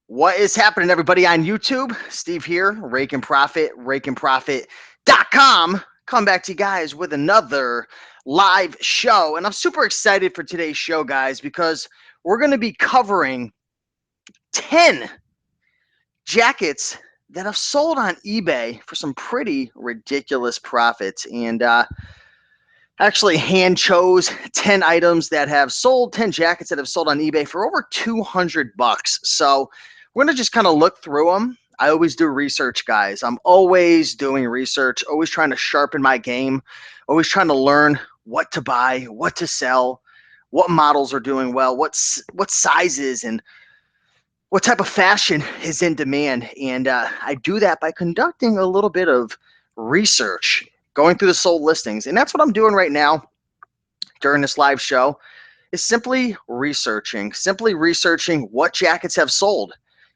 What is happening, everybody on YouTube? Steve here, Raiken Profit, RaikenProfit.com. Come back to you guys with another live show. And I'm super excited for today's show, guys, because we're going to be covering 10 jackets that have sold on eBay for some pretty ridiculous profits. And actually hand chose 10 items that have sold, 10 jackets that have sold on eBay for over 200 bucks. So we're going to just kind of look through them. I always do research, guys. I'm always doing research, always trying to sharpen my game, always trying to learn what to buy, what to sell, what models are doing well, what sizes, and what type of fashion is in demand. And I do that by conducting a little bit of research, going through the sold listings. And that's what I'm doing right now during this live show, is simply researching what jackets have sold.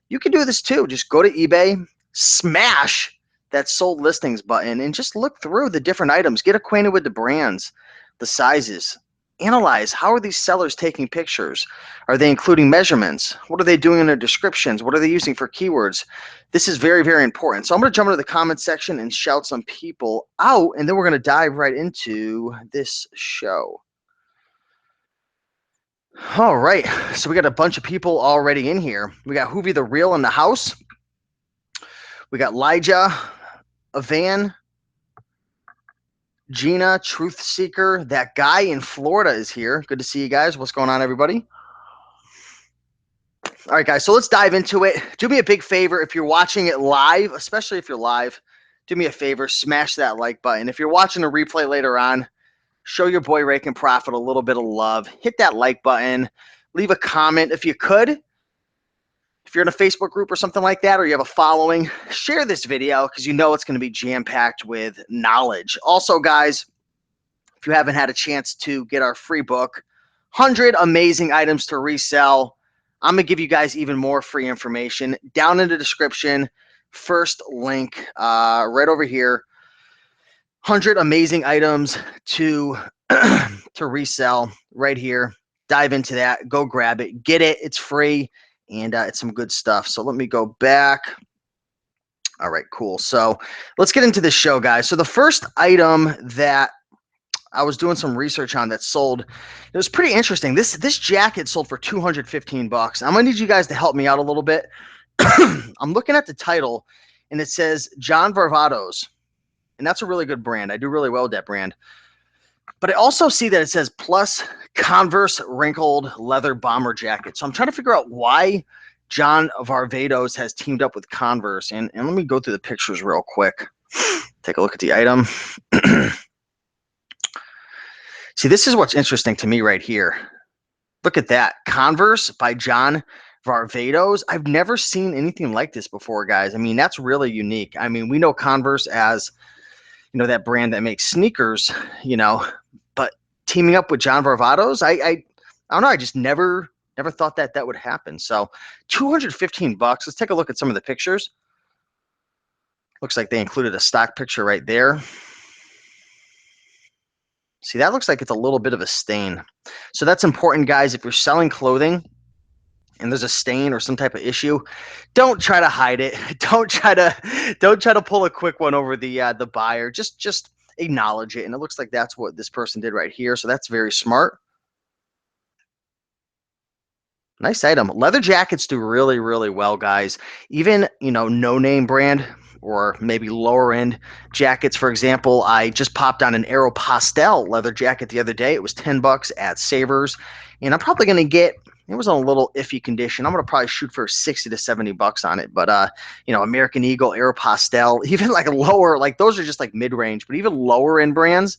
You can do this too. Just go to eBay, smash that sold listings button, and just look through the different items. Get acquainted with the brands, the sizes. Analyze, how are these sellers taking pictures? Are they including measurements? What are they doing in their descriptions? What are they using for keywords? This is very, very important. So I'm going to jump into the comment section and shout some people out, and then we're going to dive right into this show. All right, so we got a bunch of people already in here. We got Hoovy the Real in the house. We got Elijah, Avan, Gina, Truth Seeker. That guy in Florida is here. Good to see you guys. What's going on, everybody? All right, guys, so let's dive into it. Do me a big favor. If you're watching it live, especially if you're live, do me a favor, smash that like button. If you're watching a replay later on, show your boy Raiken Profit a little bit of love. Hit that like button. Leave a comment if you could. If you're in a Facebook group or something like that, or you have a following, share this video because you know it's going to be jam-packed with knowledge. Also, guys, if you haven't had a chance to get our free book, 100 Amazing Items to Resell, I'm going to give you guys even more free information down in the description. First link right over here. 100 amazing items to to resell right here. Dive into that. Go grab it. Get it. It's free, and it's some good stuff. So let me go back. All right, cool. So let's get into this show, guys. So the first item that I was doing some research on that sold, it was pretty interesting. This jacket sold for 215 bucks. I'm going to need you guys to help me out a little bit. I'm looking at the title, and it says John Varvados. And that's a really good brand. I do really well with that brand. But I also see that it says plus Converse wrinkled leather bomber jacket. So I'm trying to figure out why John Varvados has teamed up with Converse. And let me go through the pictures real quick. Take a look at the item. See, this is what's interesting to me right here. Look at that. Converse by John Varvados. I've never seen anything like this before, guys. I mean, that's really unique. I mean, we know Converse as, you know, that brand that makes sneakers, you know, but teaming up with John Varvados, I don't know. I just never thought that would happen. So 215 bucks. Let's take a look at some of the pictures. Looks like they included a stock picture right there. See, that looks like it's a little bit of a stain. So that's important, guys. If you're selling clothing and there's a stain or some type of issue, don't try to hide it. Don't try to pull a quick one over the buyer. Just acknowledge it. And it looks like that's what this person did right here. So that's very smart. Nice item. Leather jackets do really, really well, guys. Even, you know, no-name brand or maybe lower end jackets. For example, I just popped on an Aeropostale leather jacket the other day. It was 10 bucks at Savers, and I'm probably going to get, it was in a little iffy condition. I'm going to probably shoot for 60 to 70 bucks on it. But, you know, American Eagle, Aeropostale, even like lower, like those are just like mid-range, but even lower end brands,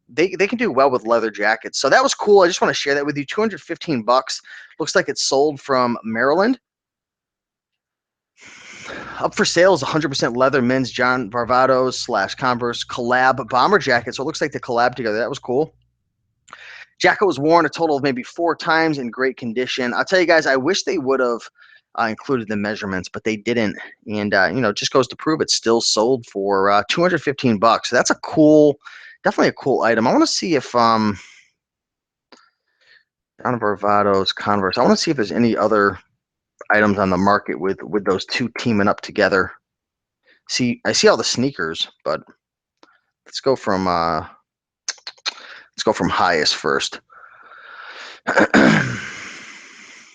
they can do well with leather jackets. So that was cool. I just want to share that with you. 215 bucks. Looks like it's sold from Maryland. Up for sale is 100% leather men's John Varvados / Converse collab bomber jacket. So it looks like they collab together. That was cool. Jacket was worn a total of maybe 4 times in great condition. I'll tell you guys, I wish they would have included the measurements, but they didn't. And, you know, it just goes to prove it's still sold for 215 bucks. So that's a cool, definitely a cool item. I want to see if John Varvados Converse, I want to see if there's any other items on the market with those two teaming up together. I see all the sneakers, but let's go from highest first.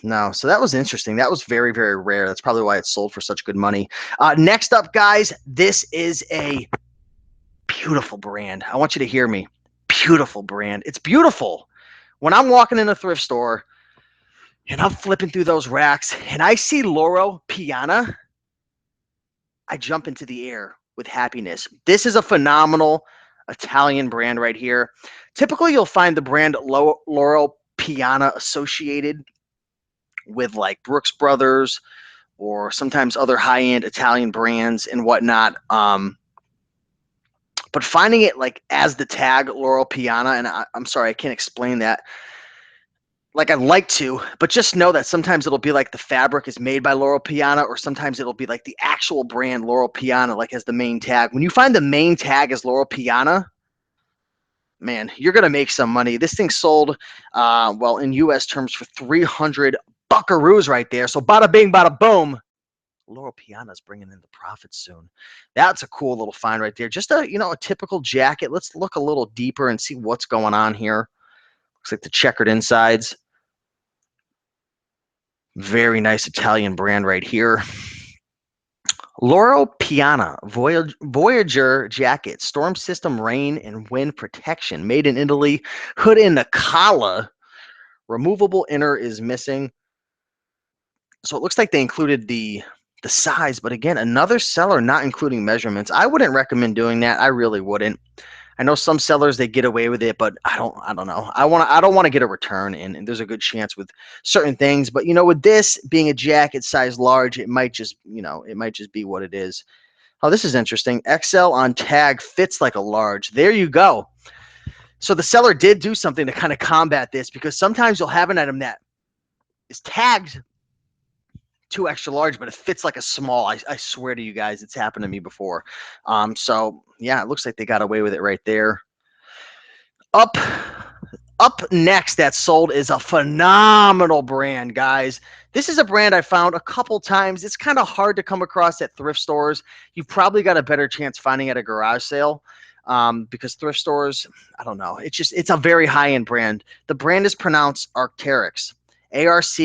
No, so that was interesting. That was very, very rare. That's probably why it sold for such good money. Next up, guys, this is a beautiful brand. I want you to hear me. Beautiful brand. It's beautiful. When I'm walking in a thrift store and I'm flipping through those racks and I see Loro Piana, I jump into the air with happiness. This is a phenomenal Italian brand right here. Typically, you'll find the brand Loro Piana associated with like Brooks Brothers or sometimes other high-end Italian brands and whatnot. But finding it like as the tag Loro Piana, and I'm sorry, I can't explain that like I'd like to, but just know that sometimes it'll be like the fabric is made by Loro Piana, or sometimes it'll be like the actual brand Loro Piana, like as the main tag. When you find the main tag as Loro Piana, man, you're gonna make some money. This thing sold, well, in U.S. terms, for 300 buckaroos right there. So bada bing, bada boom. Loro Piana's bringing in the profits soon. That's a cool little find right there. Just a typical jacket. Let's look a little deeper and see what's going on here. Looks like the checkered insides. Very nice Italian brand right here. Loro Piana Voyager jacket, storm system, rain and wind protection, made in Italy. Hood in the collar, removable inner is missing. So it looks like they included the size, but again, another seller not including measurements. I wouldn't recommend doing that. I really wouldn't. I know some sellers they get away with it, but I don't know. I don't want to get a return, and there's a good chance with certain things. But with this being a jacket size large, it might just be what it is. Oh, this is interesting. XL on tag fits like a large. There you go. So the seller did do something to kind of combat this, because sometimes you'll have an item that is tagged 2 extra large, but it fits like a small. I swear to you guys, it's happened to me before. So yeah, it looks like they got away with it right there. Up next that sold is a phenomenal brand, guys. This is a brand I found a couple times. It's kind of hard to come across at thrift stores. You've probably got a better chance finding it at a garage sale, because thrift stores, I don't know. It's a very high-end brand. The brand is pronounced Arc'teryx. ARC,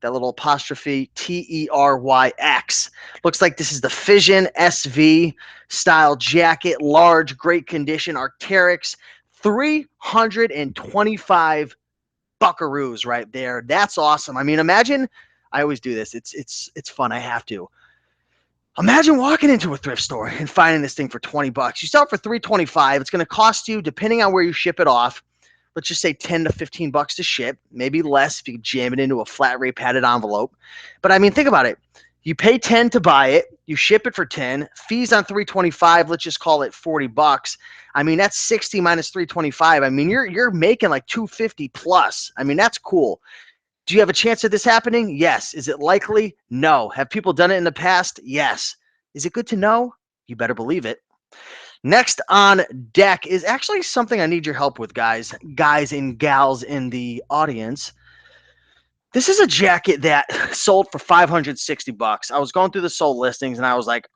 that little apostrophe, TERYX. Looks like this is the Fission SV style jacket, large, great condition, Arc'teryx. 325 buckaroos right there. That's awesome. I mean, imagine, I always do this. It's fun. I have to. Imagine walking into a thrift store and finding this thing for 20 bucks. You sell it for 325. It's going to cost you, depending on where you ship it off, let's just say 10 to 15 bucks to ship, maybe less if you jam it into a flat rate padded envelope. But I mean, think about it. You pay 10 to buy it, you ship it for 10, fees on 325, let's just call it 40 bucks. I mean, that's 60 minus 325. I mean, you're making like 250 plus. I mean, that's cool. Do you have a chance of this happening? Yes. Is it likely? No. Have people done it in the past? Yes. Is it good to know? You better believe it. Next on deck is actually something I need your help with, guys and gals in the audience. This is a jacket that sold for 560 bucks. I was going through the sold listings and I was like,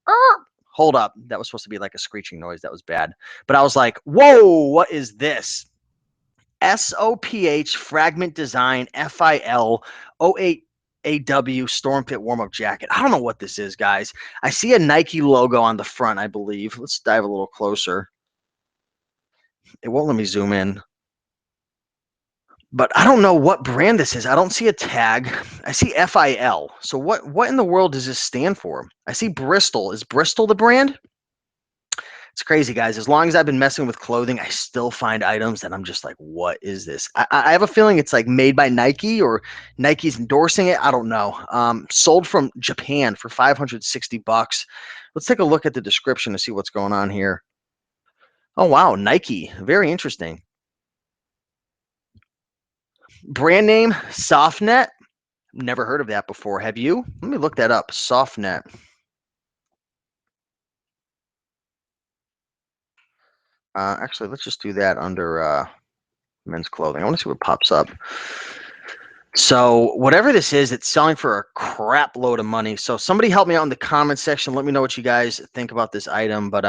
hold up. That was supposed to be like a screeching noise. That was bad. But I was like, whoa, what is this? SOPH Fragment Design FIL 08 AW Storm Pit warm-up jacket. I don't know what this is, guys. I see a Nike logo on the front, I believe. Let's dive a little closer. It won't let me zoom in. But I don't know what brand this is. I don't see a tag. I see FIL. So what in the world does this stand for? I see Bristol. Is Bristol the brand? It's crazy, guys. As long as I've been messing with clothing, I still find items that I'm just like, what is this? I have a feeling it's like made by Nike, or Nike's endorsing it. I don't know. Sold from Japan for 560 bucks. Let's take a look at the description to see what's going on here. Oh, wow. Nike. Very interesting. Brand name, Sophnet. Never heard of that before. Have you? Let me look that up. Softnet. Actually, let's just do that under men's clothing. I want to see what pops up. So whatever this is, it's selling for a crap load of money. So somebody help me out in the comment section. Let me know what you guys think about this item. But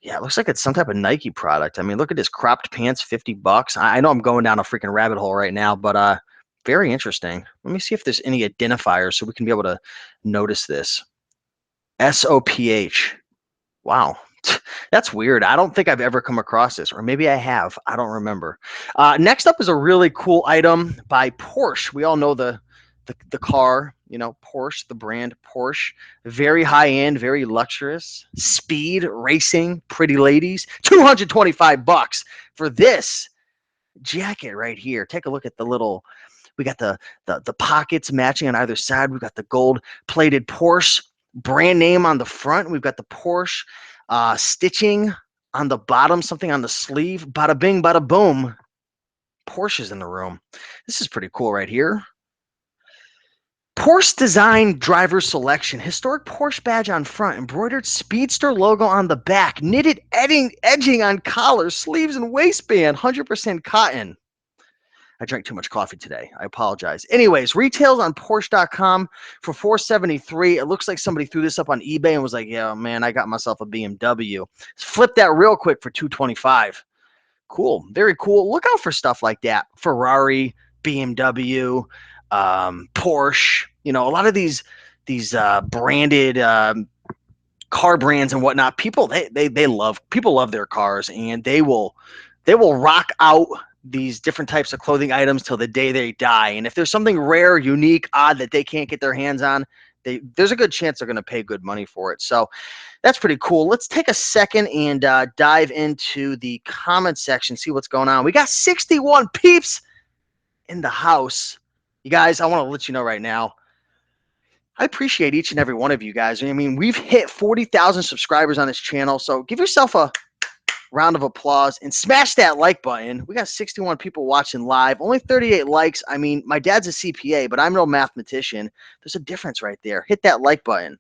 yeah, it looks like it's some type of Nike product. I mean, look at this cropped pants, $50. I know I'm going down a freaking rabbit hole right now, but very interesting. Let me see if there's any identifiers so we can be able to notice this. SOPH. Wow. That's weird. I don't think I've ever come across this, or maybe I have. I don't remember. Next up is a really cool item by Porsche. We all know the car, you know, Porsche, the brand Porsche. Very high end, very luxurious. Speed, racing, pretty ladies. $225 for this jacket right here. Take a look at the little. We got the pockets matching on either side. We've got the gold plated Porsche brand name on the front. We've got the Porsche stitching on the bottom, something on the sleeve. Bada bing, bada boom. Porsche's in the room. This is pretty cool right here. Porsche design driver selection. Historic Porsche badge on front. Embroidered Speedster logo on the back. Knitted edging on collar, sleeves, and waistband. 100% cotton. I drank too much coffee today. I apologize. Anyways, retails on Porsche.com for $473. It looks like somebody threw this up on eBay and was like, yeah, man, I got myself a BMW. Flip that real quick for $225. Cool. Very cool. Look out for stuff like that. Ferrari, BMW, Porsche. You know, a lot of these branded car brands and whatnot. People people love their cars, and they will rock out these different types of clothing items till the day they die. And if there's something rare, unique, odd that they can't get their hands on, there's a good chance they're going to pay good money for it. So that's pretty cool. Let's take a second and dive into the comment section, see what's going on. We got 61 peeps in the house. You guys, I want to let you know right now, I appreciate each and every one of you guys. I mean, we've hit 40,000 subscribers on this channel, so give yourself a round of applause and smash that like button. We got 61 people watching live, only 38 likes. I mean, my dad's a CPA, but I'm no mathematician. There's a difference right there. Hit that like button.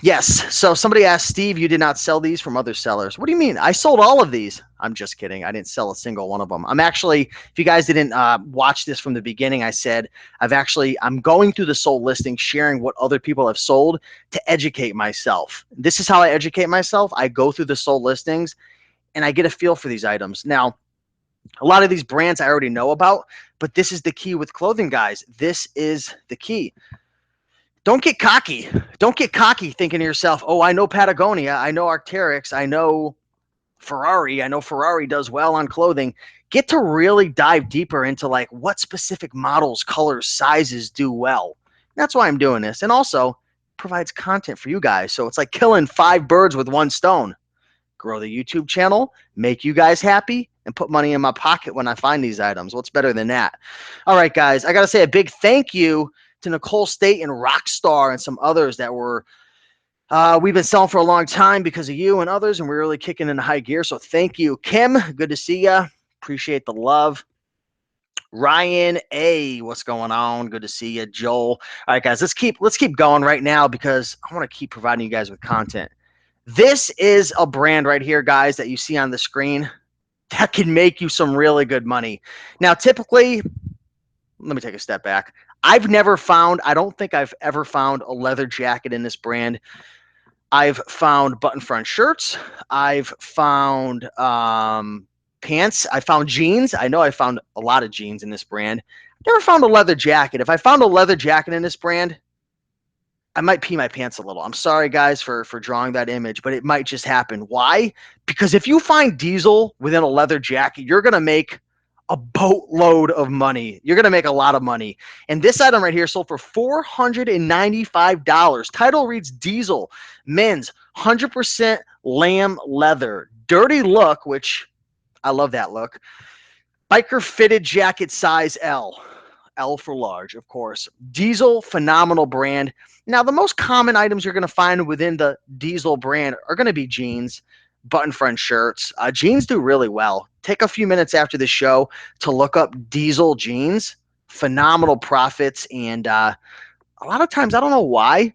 Yes. So somebody asked, Steve, you did not sell these from other sellers. What do you mean? I sold all of these. I'm just kidding. I didn't sell a single one of them. I'm actually, if you guys didn't watch this from the beginning, I said I'm going through the sold listing, sharing what other people have sold to educate myself. This is how I educate myself. I go through the sold listings and I get a feel for these items. Now, a lot of these brands I already know about, but this is the key with clothing, guys. This is the key. Don't get cocky. Don't get cocky thinking to yourself, oh, I know Patagonia. I know Arc'teryx. I know Ferrari. I know Ferrari does well on clothing. Get to really dive deeper into like what specific models, colors, sizes do well. That's why I'm doing this. And also provides content for you guys. So it's like killing 5 birds with one stone. Grow the YouTube channel, make you guys happy, and put money in my pocket when I find these items. What's better than that? All right, guys, I got to say a big thank you to Nicole State and Rockstar and some others that were we've been selling for a long time because of you and others, and we're really kicking into high gear. So thank you, Kim. Good to see you. Appreciate the love. Ryan A, what's going on? Good to see you, Joel. All right, guys, let's keep going right now because I want to keep providing you guys with content. This is a brand right here, guys, that you see on the screen that can make you some really good money. Now, typically, let me take a step back. I don't think I've ever found a leather jacket in this brand. I've found button front shirts. I've found pants. I found jeans. I know I found a lot of jeans in this brand. Never found a leather jacket. If I found a leather jacket in this brand, I might pee my pants a little. I'm sorry, guys, for drawing that image, but it might just happen. Why? Because if you find diesel within a leather jacket, you're going to make a boatload of money. You're going to make a lot of money. And this item right here sold for $495. Title reads Diesel, men's 100% lamb leather. Dirty look, which I love that look. Biker fitted jacket size L. L for large, of course. Diesel, phenomenal brand. Now, the most common items you're going to find within the Diesel brand are going to be jeans, button front shirts. Jeans do really well. Take a few minutes after the show to look up Diesel jeans. Phenomenal profits. And a lot of times, I don't know why,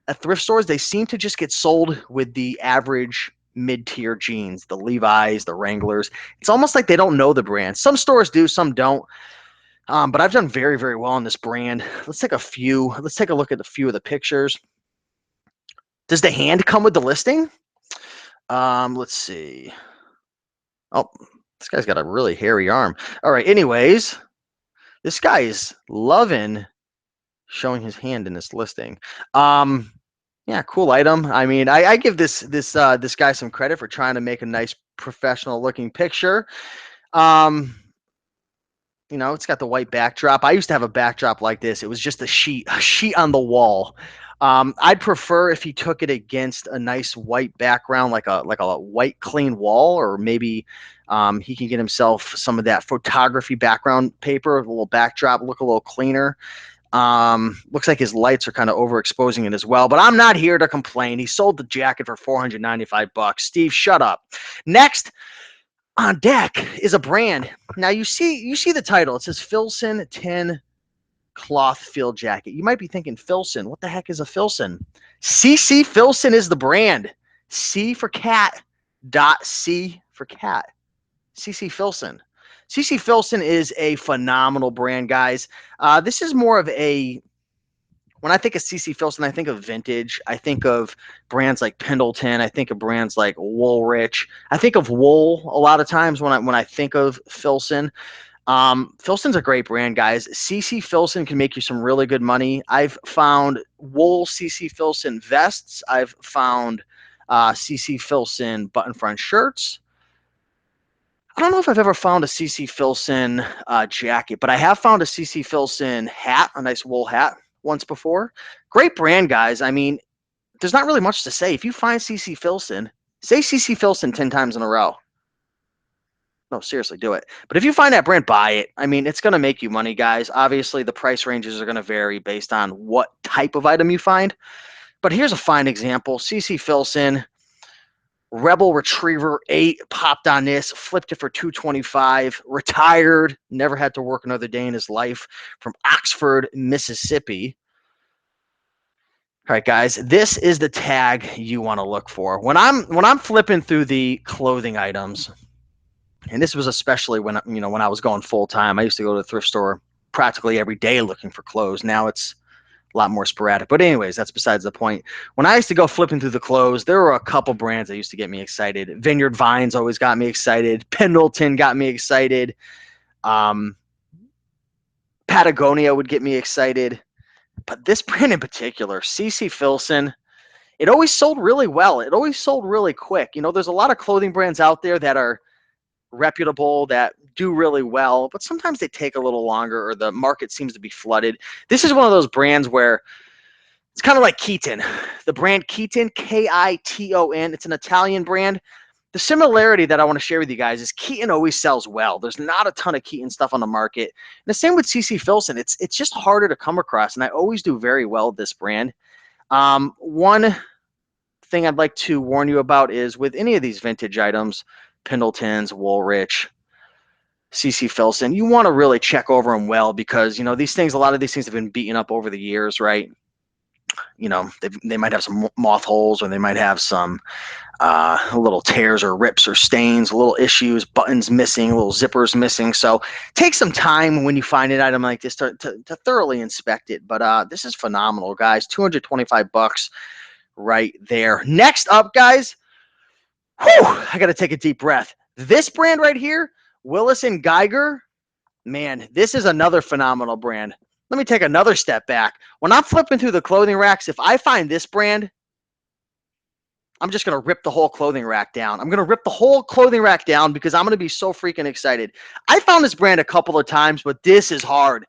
at thrift stores, they seem to just get sold with the average mid-tier jeans, the Levi's, the Wranglers. It's almost like they don't know the brand. Some stores do, some don't. But I've done very, very well on this brand. Let's take a look at a few of the pictures. Does the hand come with the listing? Let's see. Oh, this guy's got a really hairy arm. All right, anyways, this guy is loving showing his hand in this listing. Yeah, cool item. I mean, I give this guy some credit for trying to make a nice professional looking picture. You know, it's got the white backdrop. I used to have a backdrop like this. It was just a sheet on the wall. I'd prefer if he took it against a nice white background, like a white clean wall, or maybe he can get himself some of that photography background paper, a little backdrop, look a little cleaner. Looks like his lights are kind of overexposing it as well, but I'm not here to complain. He sold the jacket for $495. Steve, shut up. Next on deck is a brand. Now you see the title. It says Filson 10 cloth field jacket. You might be thinking, Filson, what the heck is a Filson? CC Filson is the brand. C for cat, dot C for cat. CC Filson. CC Filson is a phenomenal brand, guys. This is more of a, when I think of CC Filson, I think of vintage. I think of brands like Pendleton. I think of brands like Woolrich. I think of wool a lot of times when I think of Filson. Filson's a great brand, guys. CC Filson can make you some really good money. I've found wool CC Filson vests. I've found CC Filson button front shirts. I don't know if I've ever found a CC Filson jacket, but I have found a CC Filson hat, a nice wool hat once before. Great brand, guys. I mean, there's not really much to say. If you find CC Filson, say CC Filson 10 times in a row. No, seriously, do it. But if you find that brand, buy it. I mean, it's going to make you money, guys. Obviously, the price ranges are going to vary based on what type of item you find. But here's a fine example. CC Filson, Rebel Retriever 8, popped on this, flipped it for $225, retired, never had to work another day in his life, from Oxford, Mississippi. All right, guys, this is the tag you want to look for. When I'm flipping through the clothing items, and this was especially when I was going full time. I used to go to the thrift store practically every day looking for clothes. Now it's a lot more sporadic. But anyways, that's besides the point. When I used to go flipping through the clothes, there were a couple brands that used to get me excited. Vineyard Vines always got me excited. Pendleton got me excited. Patagonia would get me excited. But this brand in particular, CC Filson, it always sold really well. It always sold really quick. You know, there's a lot of clothing brands out there that are reputable, that do really well, but sometimes they take a little longer, or the market seems to be flooded. This is one of those brands where it's kind of like Keaton. The brand Keaton, Kiton, it's an Italian brand. The similarity that I want to share with you guys is Keaton always sells well. There's not a ton of Keaton stuff on the market. And the same with CC Filson. It's just harder to come across, and I always do very well with this brand. One thing I'd like to warn you about is with any of these vintage items, Pendletons, Woolrich, CC Filson, you want to really check over them well, because, you know, these things, a lot of these things have been beaten up over the years, right? You know, they might have some moth holes, or they might have some little tears or rips or stains, little issues, buttons missing, little zippers missing. So take some time when you find an item like this to thoroughly inspect it. But this is phenomenal, guys. $225 right there. Next up, guys, whew, I got to take a deep breath. This brand right here, Willis and Geiger, man, this is another phenomenal brand. Let me take another step back. When I'm flipping through the clothing racks, if I find this brand, I'm just going to rip the whole clothing rack down. I'm going to rip the whole clothing rack down because I'm going to be so freaking excited. I found this brand a couple of times, but this is hard.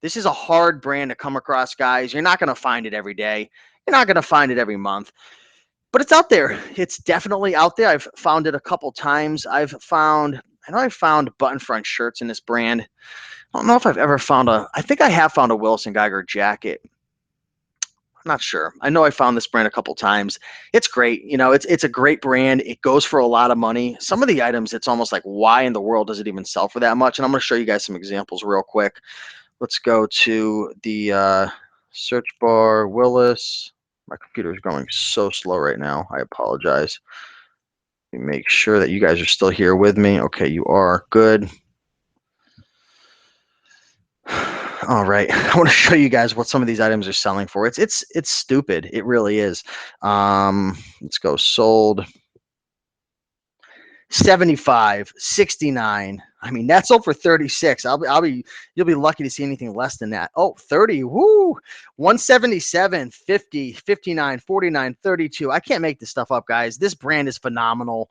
This is a hard brand to come across, guys. You're not going to find it every day. You're not going to find it every month. But it's out there. It's definitely out there. I've found it a couple times. I know I've found button front shirts in this brand. I don't know if I've ever found I think I have found a Willis Geiger jacket. I'm not sure. I know I found this brand a couple times. It's great. You know, it's a great brand. It goes for a lot of money. Some of the items, it's almost like, why in the world does it even sell for that much? And I'm going to show you guys some examples real quick. Let's go to the search bar, Willis. My computer is going so slow right now. I apologize. Let me make sure that you guys are still here with me. Okay, you are. Good. All right. I want to show you guys what some of these items are selling for. It's stupid. It really is. Let's go sold. 75, 69. I mean, that's sold for 36. You'll be lucky to see anything less than that. Oh, 30. Woo. 177, 50, 59, 49, 32. I can't make this stuff up, guys. This brand is phenomenal.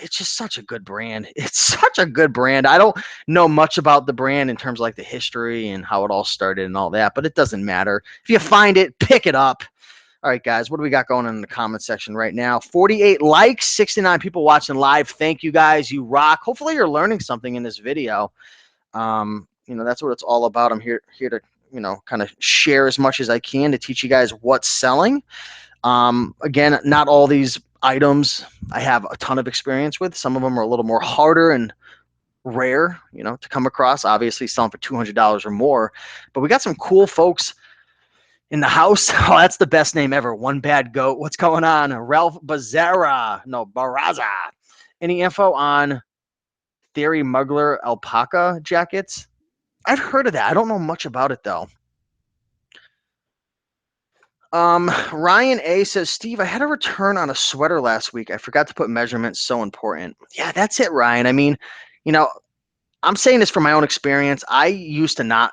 It's just such a good brand. It's such a good brand. I don't know much about the brand in terms of like the history and how it all started and all that, but it doesn't matter. If you find it, pick it up. All right, guys, what do we got going on in the comment section right now? 48 likes, 69 people watching live. Thank you, guys. You rock. Hopefully you're learning something in this video. That's what it's all about. I'm here to, kind of share as much as I can to teach you guys what's selling. Again, not all these items I have a ton of experience with. Some of them are a little more harder and rare, to come across. Obviously selling for $200 or more. But we got some cool folks in the house. Oh, that's the best name ever. One Bad Goat. What's going on? Ralph Baraza. Any info on Theory Muggler alpaca jackets? I've heard of that. I don't know much about it though. Ryan A says, Steve, I had a return on a sweater last week. I forgot to put measurements. So important. Yeah, that's it, Ryan. I mean, I'm saying this from my own experience. I used to not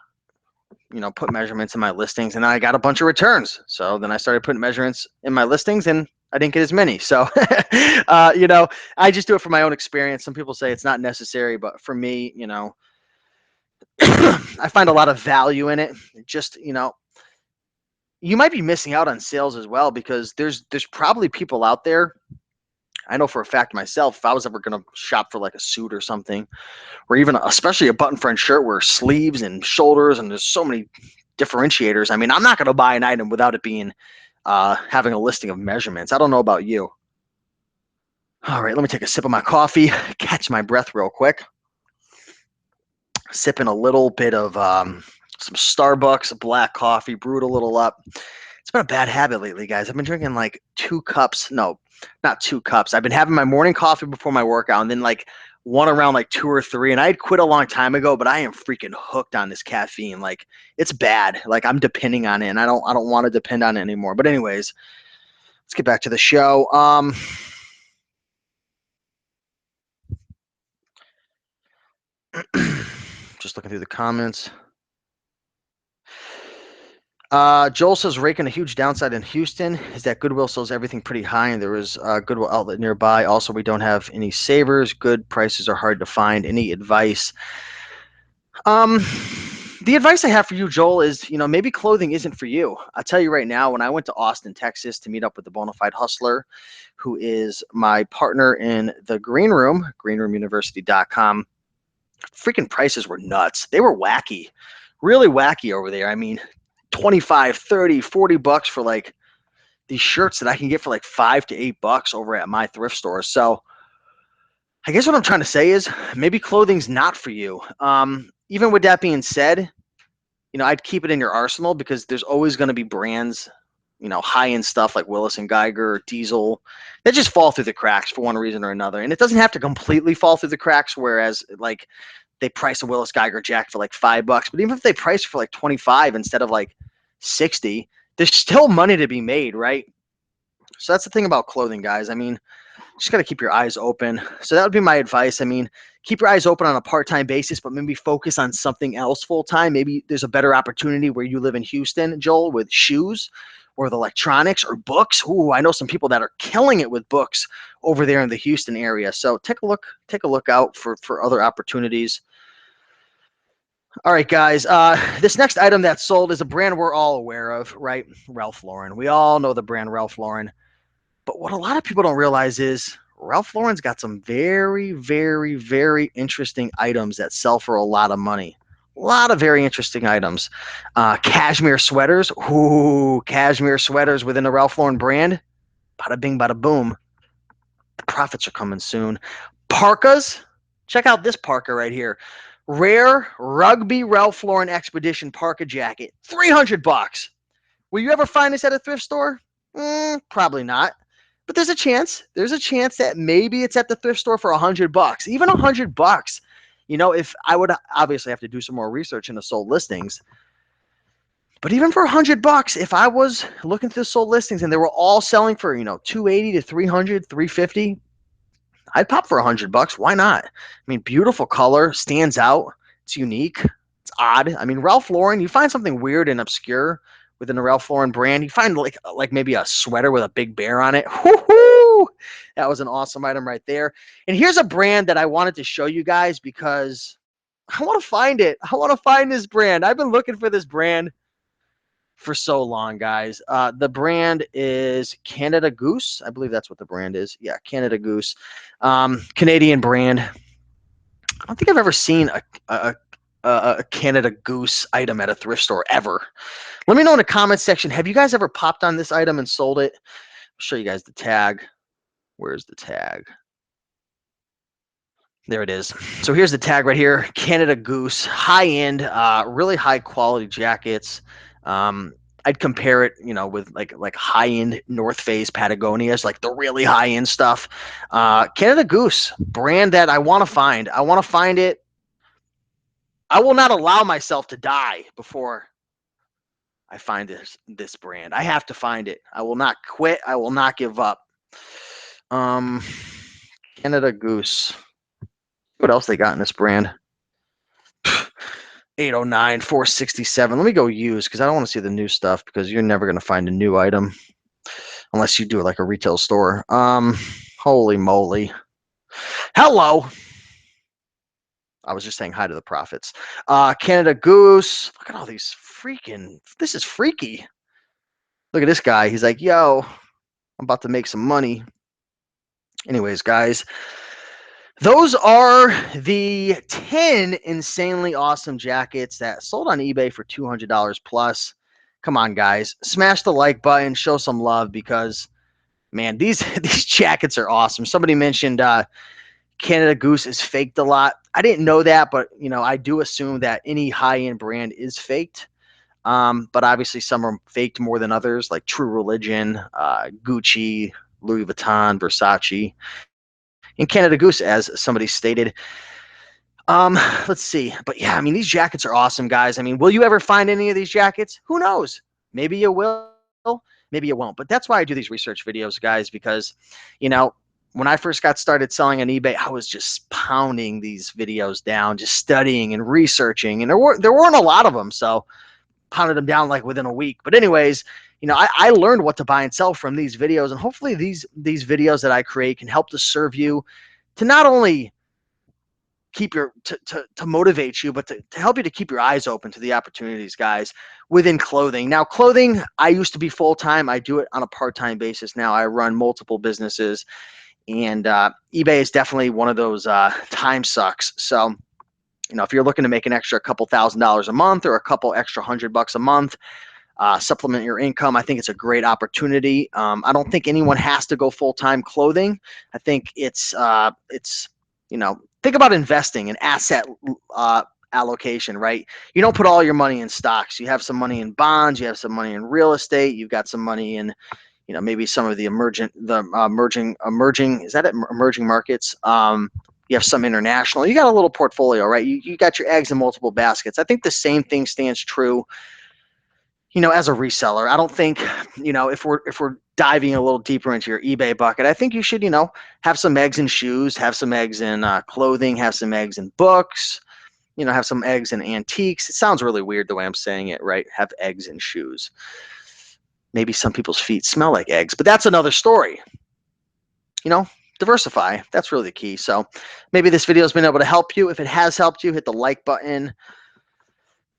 put measurements in my listings, and then I got a bunch of returns. So then I started putting measurements in my listings, and I didn't get as many. So, I just do it from my own experience. Some people say it's not necessary, but for me, I find a lot of value in it. Just, you might be missing out on sales as well, because there's probably people out there. I know for a fact myself, if I was ever going to shop for like a suit or something, or even especially a button front shirt where sleeves and shoulders, and there's so many differentiators. I mean, I'm not going to buy an item without it being having a listing of measurements. I don't know about you. All right, let me take a sip of my coffee, catch my breath real quick. Sipping a little bit of some Starbucks black coffee, brewed a little up. It's been a bad habit lately, guys. I've been drinking like 2 cups. No, not 2 cups. I've been having my morning coffee before my workout, and then like one around like 2 or 3. And I had quit a long time ago, but I am freaking hooked on this caffeine. Like, it's bad. Like, I'm depending on it, and I don't want to depend on it anymore. But anyways, let's get back to the show. Just looking through the comments. Joel says, Raiken, a huge downside in Houston is that Goodwill sells everything pretty high, and there is a Goodwill outlet nearby. Also, we don't have any savers. Good prices are hard to find. Any advice? The advice I have for you, Joel, is, maybe clothing isn't for you. I'll tell you right now, when I went to Austin, Texas to meet up with the Bonafide Hustler, who is my partner in the Green Room, greenroomuniversity.com, freaking prices were nuts. They were wacky, really wacky over there. I mean, 25, 30, 40 bucks for like these shirts that I can get for like $5 to $8 over at my thrift store. So I guess what I'm trying to say is maybe clothing's not for you. Even with that being said, I'd keep it in your arsenal, because there's always going to be brands, high-end stuff like Willis and Geiger or Diesel that just fall through the cracks for one reason or another. And it doesn't have to completely fall through the cracks, whereas like they price a Willis Geiger jacket for like $5, but even if they price it for like 25 instead of like 60, there's still money to be made, right? So that's the thing about clothing, guys. I mean, just got to keep your eyes open. So that would be my advice. I mean, keep your eyes open on a part-time basis, but maybe focus on something else full-time. Maybe there's a better opportunity where you live in Houston, Joel, with shoes or with electronics or books. Ooh, I know some people that are killing it with books over there in the Houston area. So take a look out for other opportunities. All right, guys. This next item that's sold is a brand we're all aware of, right? Ralph Lauren. We all know the brand Ralph Lauren. But what a lot of people don't realize is Ralph Lauren's got some very, very, very interesting items that sell for a lot of money. A lot of very interesting items. Cashmere sweaters. Ooh, cashmere sweaters within the Ralph Lauren brand. Bada bing, bada boom. The profits are coming soon. Parkas. Check out this parka right here. Rare Rugby Ralph Lauren Expedition parka jacket. $300. Will you ever find this at a thrift store? Probably not. But there's a chance. There's a chance that maybe it's at the thrift store for $100. Even $100. If I would obviously have to do some more research into sold listings. But even for $100, if I was looking through sold listings and they were all selling for, 280 to 300, 350, I'd pop for $100. Why not? I mean, beautiful color, stands out. It's unique. It's odd. I mean, Ralph Lauren, you find something weird and obscure within the Ralph Lauren brand. You find like maybe a sweater with a big bear on it. Woo-hoo! That was an awesome item right there. And here's a brand that I wanted to show you guys because I want to find it. I want to find this brand. I've been looking for this brand for so long, guys. The brand is Canada Goose. I believe that's what the brand is. Yeah, Canada Goose. Canadian brand. I don't think I've ever seen a Canada Goose item at a thrift store ever. Let me know in the comments section. Have you guys ever popped on this item and sold it? I'll show you guys the tag. Where's the tag? There it is. So here's the tag right here. Canada Goose, high end, really high quality jackets. I'd compare it, with like high end North Face, Patagonias, like the really high end stuff. Canada Goose, brand that I want to find. I want to find it. I will not allow myself to die before I find this brand. I have to find it. I will not quit. I will not give up. Canada Goose. What else they got in this brand? 809, 467. Let me go use because I don't want to see the new stuff because you're never going to find a new item unless you do it like a retail store. Holy moly. Hello. I was just saying hi to the profits. Canada Goose. Look at all these this is freaky. Look at this guy. He's like, yo, I'm about to make some money. Anyways, guys, those are the 10 insanely awesome jackets that sold on eBay for $200 plus. Come on, guys. Smash the like button. Show some love because, man, these jackets are awesome. Somebody mentioned Canada Goose is faked a lot. I didn't know that, but, I do assume that any high-end brand is faked. But obviously some are faked more than others, like True Religion, Gucci, Louis Vuitton, Versace. And Canada Goose, as somebody stated. Let's see. But yeah, I mean, these jackets are awesome, guys. I mean, will you ever find any of these jackets? Who knows? Maybe you will, maybe you won't. But that's why I do these research videos, guys, because, when I first got started selling on eBay, I was just pounding these videos down, just studying and researching. And there weren't a lot of them, so pounded them down like within a week. But anyways, I learned what to buy and sell from these videos, and hopefully these videos that I create can help to serve you to not only keep to motivate you, but to help you to keep your eyes open to the opportunities, guys, within clothing. Now, clothing, I used to be full-time. I do it on a part-time basis now. I run multiple businesses, and eBay is definitely one of those time sucks. So, if you're looking to make an extra couple $1,000s a month or a couple extra $100 a month, supplement your income, I think it's a great opportunity. I don't think anyone has to go full-time clothing. I think it's think about investing and asset allocation, right? You don't put all your money in stocks. You have some money in bonds. You have some money in real estate. You've got some money in, maybe some of the emerging is that it? Emerging markets. You have some international. You got a little portfolio, right? You got your eggs in multiple baskets. I think the same thing stands true, as a reseller. I don't think, if we're diving a little deeper into your eBay bucket, I think you should, have some eggs in shoes, have some eggs in clothing, have some eggs in books, have some eggs in antiques. It sounds really weird the way I'm saying it, right? Have eggs in shoes. Maybe some people's feet smell like eggs, but that's another story. Diversify. That's really the key. So maybe this video has been able to help you. If it has helped you, hit the like button.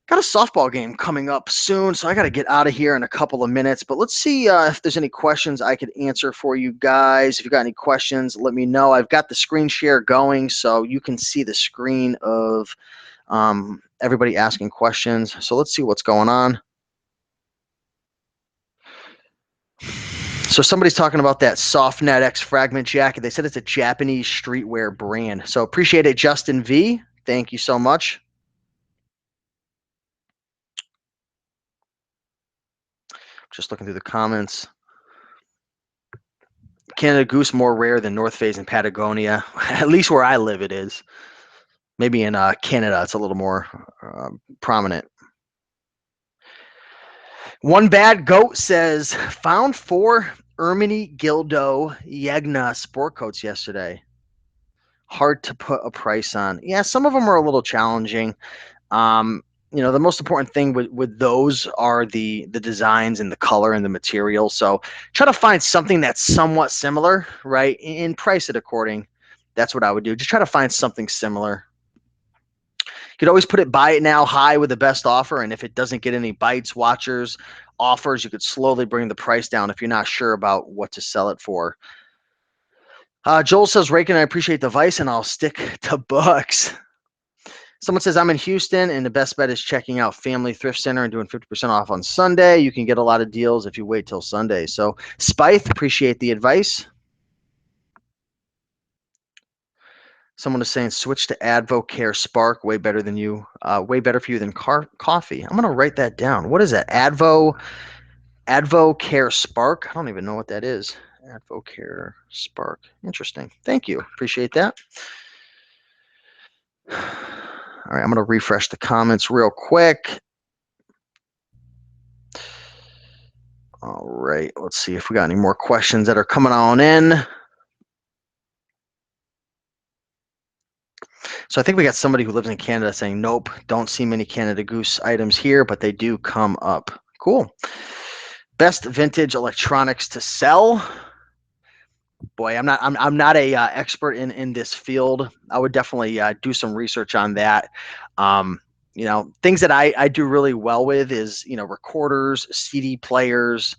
Got a softball game coming up soon, so I got to get out of here in a couple of minutes. But let's see if there's any questions I could answer for you guys. If you got any questions, let me know. I've got the screen share going, so you can see the screen of everybody asking questions. So let's see what's going on. So somebody's talking about that Sophnet X Fragment jacket. They said it's a Japanese streetwear brand. So appreciate it, Justin V. Thank you so much. Just looking through the comments. Canada Goose more rare than North Face and Patagonia. At least where I live, it is. Maybe in Canada, it's a little more prominent. One Bad Goat says, found 4 Ermini Gildo Yegna sport coats yesterday. Hard to put a price on. Yeah, some of them are a little challenging. The most important thing with those are the designs and the color and the material. So try to find something that's somewhat similar, right? And price it according. That's what I would do. Just try to find something similar. You could always put it buy it now high with the best offer. And if it doesn't get any bites, watchers, offers, you could slowly bring the price down if you're not sure about what to sell it for. Joel says, Raiken, I appreciate the advice and I'll stick to books. Someone says, I'm in Houston and the best bet is checking out Family Thrift Center and doing 50% off on Sunday. You can get a lot of deals if you wait till Sunday. So, Spythe, appreciate the advice. Someone is saying, switch to Advocare Spark, way better than you, way better for you than coffee. I'm going to write that down. What is that? Advocare Spark? I don't even know what that is. Advocare Spark. Interesting. Thank you. Appreciate that. All right, I'm going to refresh the comments real quick. All right, let's see if we got any more questions that are coming on in. So I think we got somebody who lives in Canada saying, nope, don't see many Canada Goose items here, but they do come up. Cool. Best vintage electronics to sell. Boy, I'm not a expert in this field. I would definitely do some research on that. Things that I do really well with is, recorders, CD players.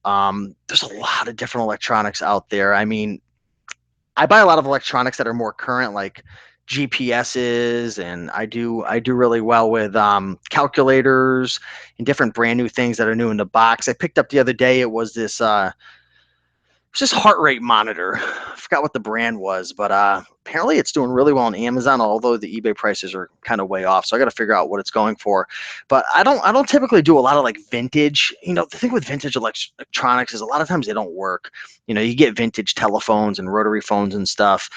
There's a lot of different electronics out there. I mean, I buy a lot of electronics that are more current, like GPSs, and I do really well with calculators and different brand new things that are new in the box. I picked up the other day, it was this heart rate monitor. I forgot what the brand was, but apparently it's doing really well on Amazon, although the eBay prices are kind of way off. So I got to figure out what it's going for. But I don't typically do a lot of like vintage. The thing with vintage electronics is a lot of times they don't work. You get vintage telephones and rotary phones and stuff.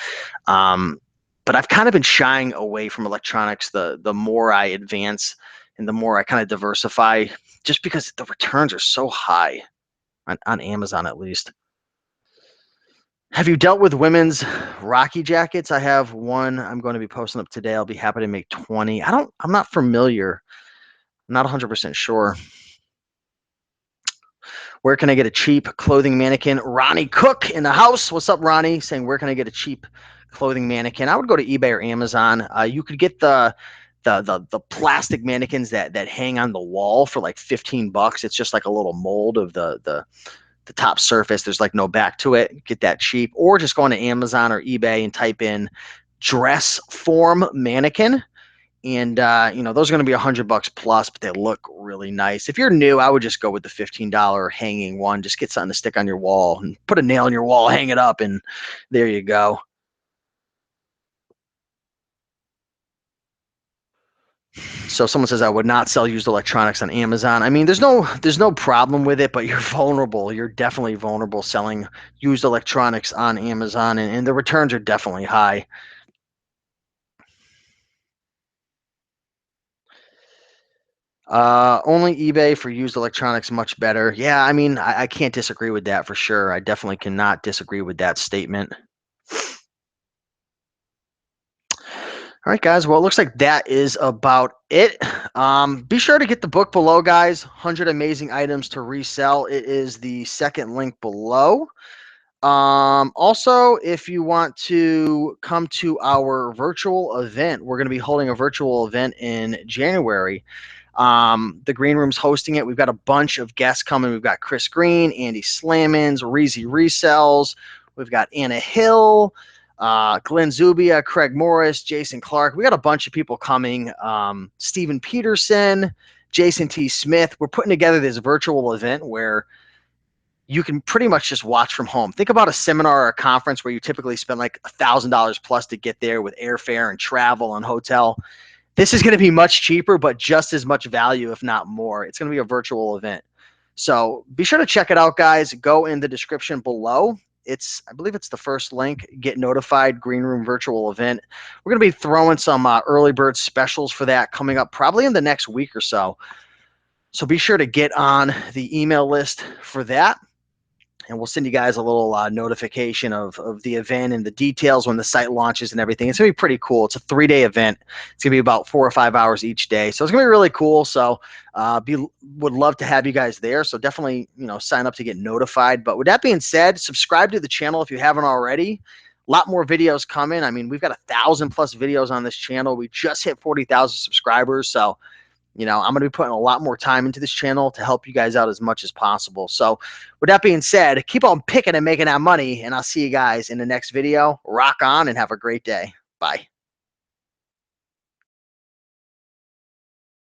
But I've kind of been shying away from electronics the more I advance and the more I kind of diversify, just because the returns are so high on Amazon, at least. Have you dealt with women's Rocky jackets? I have one I'm going to be posting up today. I'll be happy to make 20. I'm not familiar. I'm not 100% sure. Where can I get a cheap clothing mannequin? Ronnie Cook in the house. What's up, Ronnie? Saying, where can I get a cheap clothing mannequin? I would go to eBay or Amazon. You could get the plastic mannequins that hang on the wall for like $15. It's just like a little mold of the top surface. There's like no back to it. Get that cheap. Or just go on to Amazon or eBay and type in dress form mannequin. And those are going to be $100 plus, but they look really nice. If you're new, I would just go with the $15 hanging one. Just get something to stick on your wall and put a nail in your wall, hang it up, and there you go. So someone says, I would not sell used electronics on Amazon. I mean, there's no problem with it, but you're vulnerable. You're definitely vulnerable selling used electronics on Amazon, and the returns are definitely high. Only eBay for used electronics, much better. Yeah, I mean, I can't disagree with that for sure. I definitely cannot disagree with that statement. All right, guys. Well, it looks like that is about it. Be sure to get the book below, guys. 100 Amazing Items to Resell. It is the second link below. Also, if you want to come to our virtual event, we're going to be holding a virtual event in January. The Green Room's hosting it. We've got a bunch of guests coming. We've got Chris Green, Andy Slammons, Reezy Resells. We've got Anna Hill, Glenn Zubia, Craig Morris, Jason Clark. We got a bunch of people coming. Steven Peterson, Jason T. Smith. We're putting together this virtual event where you can pretty much just watch from home. Think about a seminar or a conference where you typically spend like $1,000 plus to get there with airfare and travel and hotel. This is going to be much cheaper, but just as much value, if not more. It's going to be a virtual event. So be sure to check it out, guys. Go in the description below. I believe it's the first link. Get notified, Green Room virtual event. We're going to be throwing some early bird specials for that coming up probably in the next week or so. So be sure to get on the email list for that. And we'll send you guys a little notification of the event and the details when the site launches and everything. It's going to be pretty cool. It's a 3-day event. It's going to be about 4 or 5 hours each day. So it's going to be really cool. So would love to have you guys there. So definitely, sign up to get notified. But with that being said, subscribe to the channel if you haven't already. A lot more videos coming. I mean, we've got 1,000 plus videos on this channel. We just hit 40,000 subscribers. So I'm going to be putting a lot more time into this channel to help you guys out as much as possible. So with that being said, keep on picking and making that money, and I'll see you guys in the next video. Rock on and have a great day. Bye.